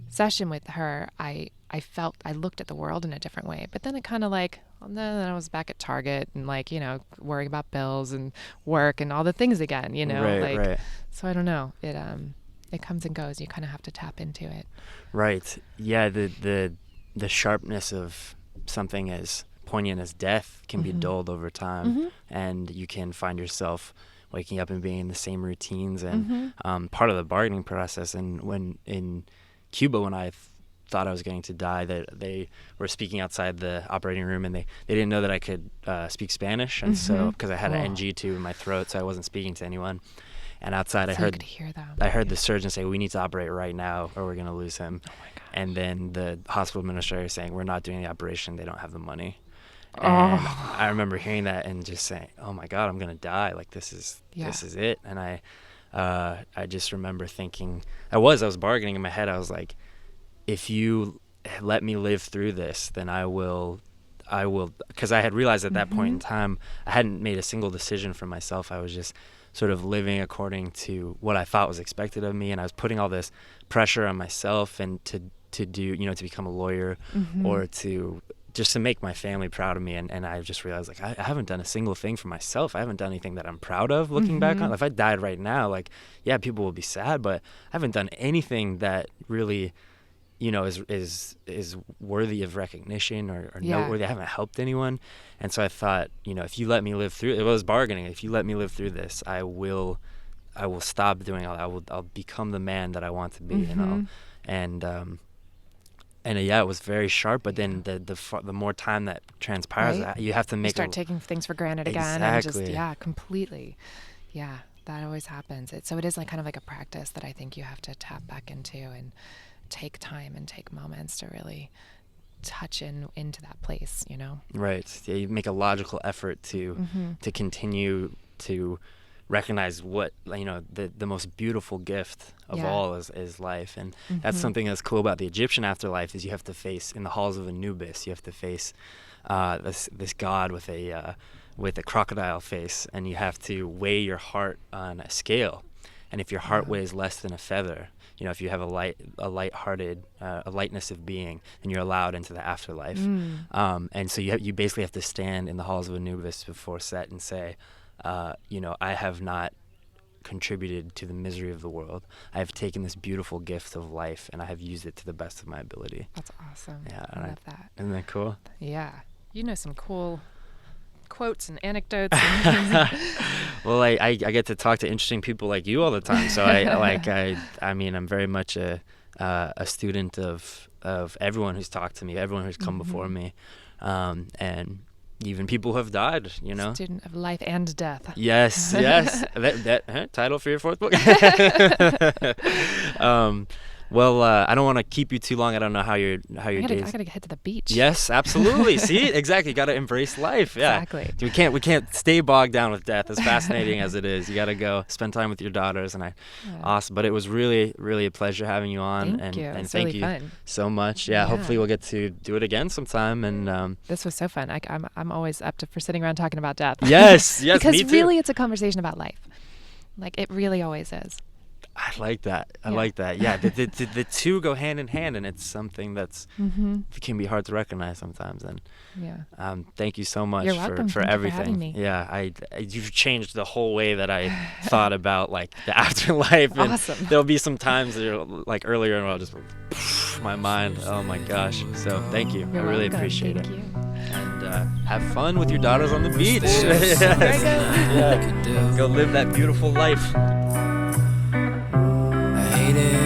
session with her, I felt I looked at the world in a different way. But then it kind of like, then I was back at Target and like, worrying about bills and work and all the things again, So I don't know. It comes and goes. You kind of have to tap into it. Right. Yeah. The sharpness of something as poignant as death can be dulled over time, and you can find yourself waking up and being in the same routines, and part of the bargaining process. And when in Cuba, when I thought I was going to die. That they were speaking outside the operating room, and they didn't know that I could speak Spanish, and so because I had an NG tube in my throat, so I wasn't speaking to anyone. And outside, I heard the surgeon say, "We need to operate right now, or we're going to lose him." Oh my gosh. And then the hospital administrator saying, "We're not doing the operation. They don't have the money." And I remember hearing that and just saying, "Oh my God, I'm going to die. Like this is it." And I just remember thinking, I was bargaining in my head. I was like, if you let me live through this, then I will, because I had realized at that point in time, I hadn't made a single decision for myself. I was just sort of living according to what I thought was expected of me. And I was putting all this pressure on myself and to do, to become a lawyer or just to make my family proud of me. And I just realized, like, I haven't done a single thing for myself. I haven't done anything that I'm proud of looking back on. If I died right now, like, yeah, people will be sad, but I haven't done anything that really, is worthy of recognition or noteworthy. I haven't helped anyone. And so I thought, if you let me live through it, was bargaining. If you let me live through this, I will stop doing all that. I'll become the man that I want to be, And it was very sharp, but then the more time that transpires, you have to start taking things for granted again. Exactly. And just, completely. Yeah, that always happens. So it is kind of like a practice that I think you have to tap back into and take time and take moments to really touch into that place, Right. Yeah, you make a logical effort to continue to recognize what the most beautiful gift of all is life. And that's something that's cool about the Egyptian afterlife, is you have to face, in the halls of Anubis, you have to face this god with a crocodile face, and you have to weigh your heart on a scale. And if your heart weighs less than a feather, if you have a lighthearted, a lightness of being, then you're allowed into the afterlife. And so you basically have to stand in the halls of Anubis before Set and say, I have not contributed to the misery of the world. I have taken this beautiful gift of life and I have used it to the best of my ability. That's awesome. Yeah, I love that. Isn't that cool? Yeah. Some cool quotes and anecdotes. Well, I get to talk to interesting people like you all the time. So I'm very much a student of everyone who's talked to me, everyone who's come before me, and even people who have died, Student of life and death. Yes. that title for your fourth book. Well, I don't want to keep you too long. I don't know how your days. I gotta head to the beach. Yes, absolutely. See, exactly. You got to embrace life. Yeah. Exactly. We can't stay bogged down with death, as fascinating as it is. You got to go spend time with your daughters, awesome. But it was really, really a pleasure having you on. Thank you. And it's thank really you fun. so much. Yeah. Hopefully we'll get to do it again sometime. And this was so fun. I'm always up for sitting around talking about death. Yes. Because me too. really, it's a conversation about life. Like it really always is. I like that. Yeah, the two go hand in hand, and it's something that's it can be hard to recognize sometimes. And thank you so much for everything. For having me. Yeah, you've changed the whole way that I thought about like the afterlife. And awesome. There'll be some times that like earlier, and I'll just my mind. Oh my gosh! So thank you. You're I really welcome. appreciate Thank it. you. And have fun with your daughters on the beach. Yes. Yeah. Go live that beautiful life. I hate it